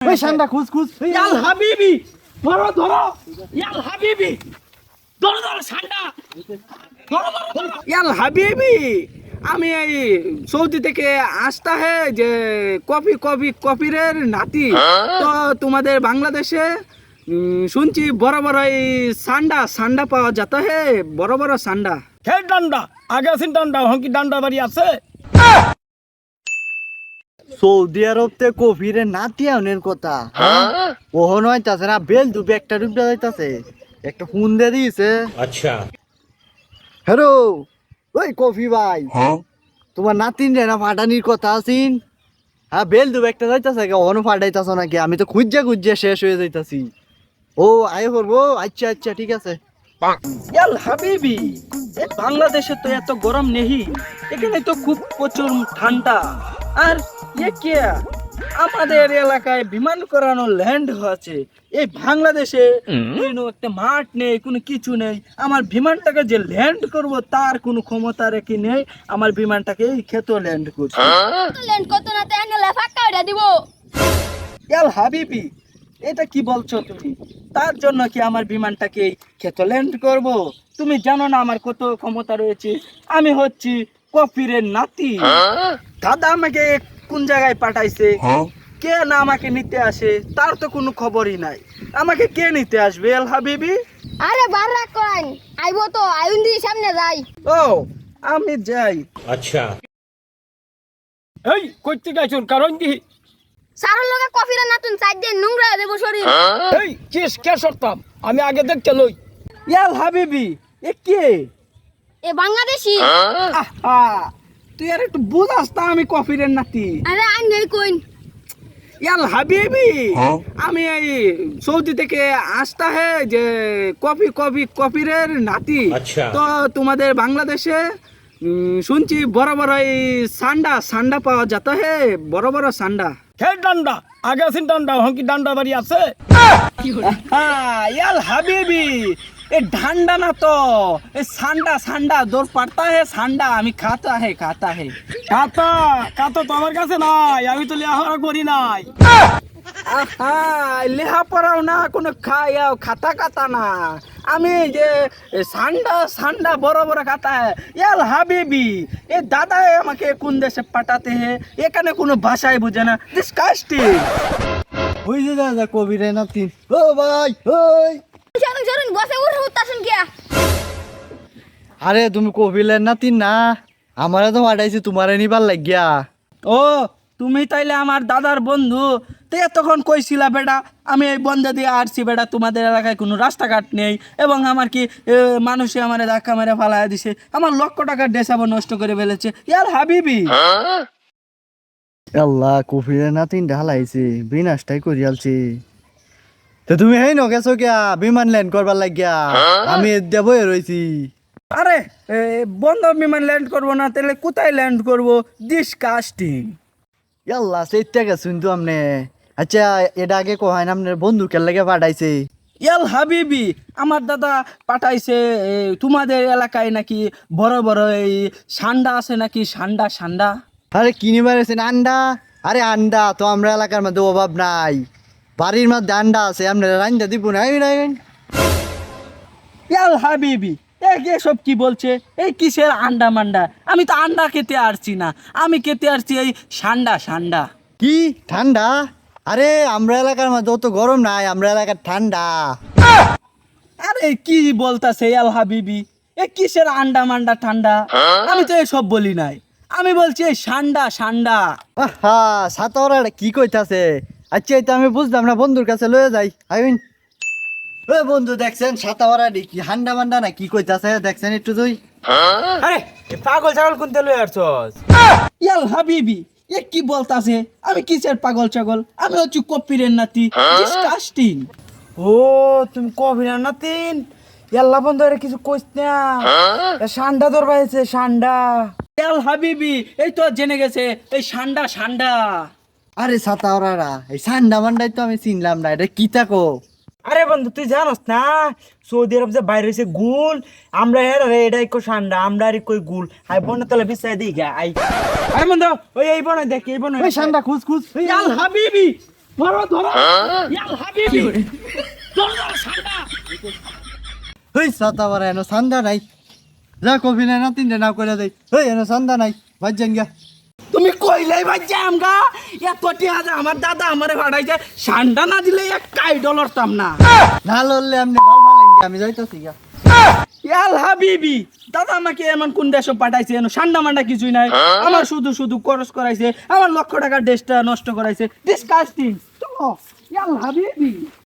ওই শান্ডা খুঁজ খুঁজ ইয়াল হাবিবি ধরো ধরো ইয়াল হাবিবি ধরো ধরো শান্ডা ধরো ধরো ধরো ইয়াল হাবিবি আমি এই সৌদি থেকে আসতা হে যে কপিরের নাতি তো তোমাদের বাংলাদেশে শুনছি বড় বড় এই সান্ডা পাওয়া যেত হে বড় বড় সান্ডা হে ডান্ডা আগে আছেন ডান্ডা হকি ডান্ডা বাড়ি আছে সৌদি আরব তে কফিরে নাতি আনের কথা ওহন হইতাছে না বেল দুবে একটা ডুবটা যাইতাছে একটা ফোন দিয়ে দিয়েছে। আচ্ছা হ্যালো ওই কফি ভাই তোমার নাতিন রে না ফাটানির কথা আছিন। হ্যাঁ বেল দুবে একটা যাইতাছে ওহন ফাটাইতাছ নাকি আমি তো খুঁজে শেষ হয়ে যাইতাছি। ও আয় করবো আচ্ছা আচ্ছা ঠিক আছে। ইয়াল হাবিবি বাংলাদেশে তো এত গরম নেই এখানে তো খুব প্রচুর ঠান্ডা আর কে আমাদের এলাকায় বিমান করানো ল্যান্ড আছে এই বাংলাদেশে কোনো একটা মাঠ নেই কোনো কিছু নেই আমার বিমানটাকে যে ল্যান্ড করব তার কোনো ক্ষমতা রেখে নেই আমার বিমানটাকে এই ক্ষেতে ল্যান্ড করছে ল্যান্ড কত না তাই না ফাঁকা ওটা দিব ইয়াল হাবিবি এটা কি বলছো তুমি তার জন্য কি আমার বিমানটাকে ক্ষেতে ল্যান্ড করব তুমি জানো না আমার কত ক্ষমতা রয়েছে আমি হচ্ছি কফিরের নাতি দাদা আমাকে কোন জায়গায় পাঠাইছে কে না আমাকে নিতে আসে তার তো কোনো খবরই নাই আমাকে কে নিতে আসবে আল হাবিবি আরে বাররা কইন আইবো তো আইন দি সামনে যাই ও আমি যাই আচ্ছা এই কইতে গাইছুন কারণ কি সারর লগে কফিরা নাতুন চাই দিয়ে নোংরা দেব শরীর এই কিস কে সরতাম আমি আগে দেখতে লই ইয়াল হাবিবি এ কে এ বাংলাদেশি আহা তুই আর একটু বুঝাস তা আমি কফিরের নাতি আরে আইন নেই কইন ইয়াল হাবিবি আমি এই সৌদি থেকে আসতা হে যে কপিরের নাতি আচ্ছা। তো তোমাদের বাংলাদেশে শুনছি বড় বড় এই সান্ডা পাওয়া যেত হে বড় বড় সান্ডা হে ডান্ডা আগে আছেন ডান্ডা হকি ডান্ডা বাড়ি আছে याल হাবিবি এ ঢান্ডা না তো এ সান্ডা দৌড় পাড়তা হে সান্ডা আমি খাতা হে কাতা কাতা তো আমার কাছে নাই আমি তো লেখাপড়া করি নাই আহা লেহা পড়াও না কোনো খায়াও খাতা না আমি যে সান্ডা বড় বড় খাতা হে ইয়াল হাবিবি এ দাদা আমাকে কোন দেশে পাঠাতে হে এখানে কোনো ভাষাই বুঝে না ডিসকাস্টিং ওই যে দাদা কবিরে নাতি ও ভাই ওই সরুন সরুন বসে উঠে উঠতাছেন কি আরে তুমি কবিলের নাতি না আমারে তো পাঠাইছি তোমারে নিবার লাগিয়া। ও তুমি তাইলে আমার দাদার বন্ধু তে তখন কইছিলা বেটা আমি এই বন্ধে দিয়ে আসছি বেটা তোমাদের এলাকায় কোনো রাস্তাঘাট নেই এবং আমার কি মানুষে আমার ধাক্কা মেরে ফালাইয়া দিছে আমার লক্ষ টাকার ডেসাবো নষ্ট করে ফেলেছে ইয়ার হাবিবি আল্লাহ কফিরে নাতিন ঢালাইছে বিনাশটাই করিয়ালছি। তো তুমি হেই ন গেছো কিয়া বিমান ল্যান্ড করবার লাগিয়া আমি এদিয়া বয়ে রইছি। আরে বন্ধ বিমান ল্যান্ড করবো না তাহলে কোথায় ল্যান্ড করবো ডিসকাস্টিং আল্লাহ সেইটা গেছুন তো আমনে আচ্ছা এটা আগে কোহাই না আপনার বন্ধুকের লাগে পাঠাইছে। ইয়াল হাবিবি আমার দাদা পাঠাইছে তোমাদের এলাকায় নাকি বড় বড় এই সান্ডা আছে নাকি সান্ডা আরে কিনিবার আছেন আন্ডা আরে আন্ডা তো আমরা এলাকার মধ্যে অভাব নাই বাড়ির মধ্যে আন্ডা আছে আপনারা রান্না দিব না ইয়াল হাবিবি এসব কি বলছে এই কিসের আন্ডা মান্ডা আমি তো আন্ডা খেতে আসছি না আমি খেতে আসছি এই সান্ডা কি ঠান্ডা আরে আমরা এলাকার মধ্যে অত গরম নাই আমরা এলাকার ঠান্ডা। আরে কি বলতাছে ইয়াল হাবিবি এ কিসের আন্ডা মান্ডা ঠান্ডা আমি তো এসব বলি নাই আমি বলছি এই সান্ডা আহা সাতরা কি কইতাছে আচ্ছা এটা আমি বুঝলাম না বন্ধুর কাছে লয়ে যাই আইন ও বন্ধু দেখছেন সাতাওয়ারা কি হান্ডা মান্ডা না কি কইতাছে দেখছেন একটু তুই আরে পাগল ছাগল কোনতে লই আসছস ইয়াল হাবিবি এ কি বলতাছে আমি কিসের পাগল ছাগল আমি হচ্ছি কপিরের নাতি ডিসকাস্টিং ও তুমি কবিরা নাতিন ইয়াল্লা বন্ধু এর কিছু কইছ না সান্ডা দরবাইছে সান্ডা ইয়াল হাবিবি এই তো জেনে গেছে এই সান্ডা আরে সাতাওয়ারা এই সান্ডা মান্ডাই তো আমি চিনলাম না এটা কি তাকো আরে বন্ধু তুই জানোস না সৌদি আরব যে বাইরে হয়েছে গুল আমরা এটাই কো সান্ডা আমরা আর কই গুল আই বনে তলে বিছাই দিই গা আই আরে বন্ধু ওই এই বনে দেখ এই বনে ওই সান্ডা খুঁজ ইয়াল হাবিবি ধরো ধরো ইয়া হাবিবি ধরো সান্ডা হই সাতা বারা এনো সান্দা নাই যা কফি নাই নাতিন রে নাও করে দেই হই এনো সান্দা নাই ভাজ্জান গা তুমি কইলাই বাচ্চা আমগা এত টিয়া যে আমার দাদা আমারে ভাড়াইছে সান্ডা না দিলে এক কাই ডলারতাম না না লড়লে আপনি ভাল ভালেন আমি যাইতাছি গা ইয়াল হাবিবি দাদা আমাকে এমন কোন দেশে পাঠাইছে এনো সান্ডা মান্ডা কিছুই নাই আমার শুধু শুধু খরচ করাইছে আমার লক্ষ টাকার ড্রেসটা নষ্ট করাইছে ডিসকাস্টিং তো ইয়াল হাবিবি